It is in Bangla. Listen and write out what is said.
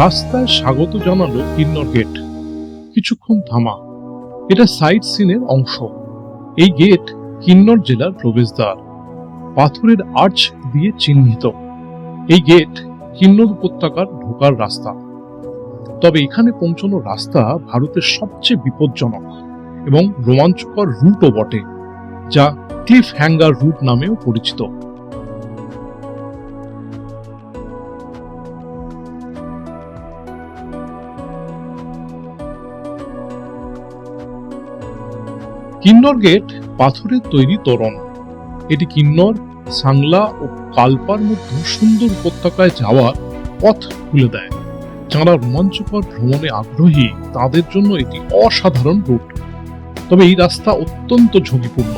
রাস্তায় স্বাগত জানালো কিন্নর গেট। কিছুক্ষণ থামা। এটা সাইট সিনের অংশ। এই গেট কিন্নর জেলার প্রবেশদ্বার, পাথরের আর্চ দিয়ে চিহ্নিত। এই গেট কিন্নর উপত্যকার ঢোকার রাস্তা। তবে এখানে পৌঁছানোর রাস্তা ভারতের সবচেয়ে বিপজ্জনক এবং রোমাঞ্চকর রুটও বটে, যা ক্লিফ হ্যাঙ্গার রুট নামেও পরিচিত। কিন্নর গেট পাথরের তৈরি তোরণ। এটি কিন্নর, সাংলা ও কালপার মধ্যে সুন্দর উপত্যকায় যাওয়ার পথ খুলে দেয়। যারা রোমাঞ্চকর ভ্রমণে আগ্রহী তাদের জন্য এটি অসাধারণ রুট। তবে এই রাস্তা অত্যন্ত ঝুঁকিপূর্ণ।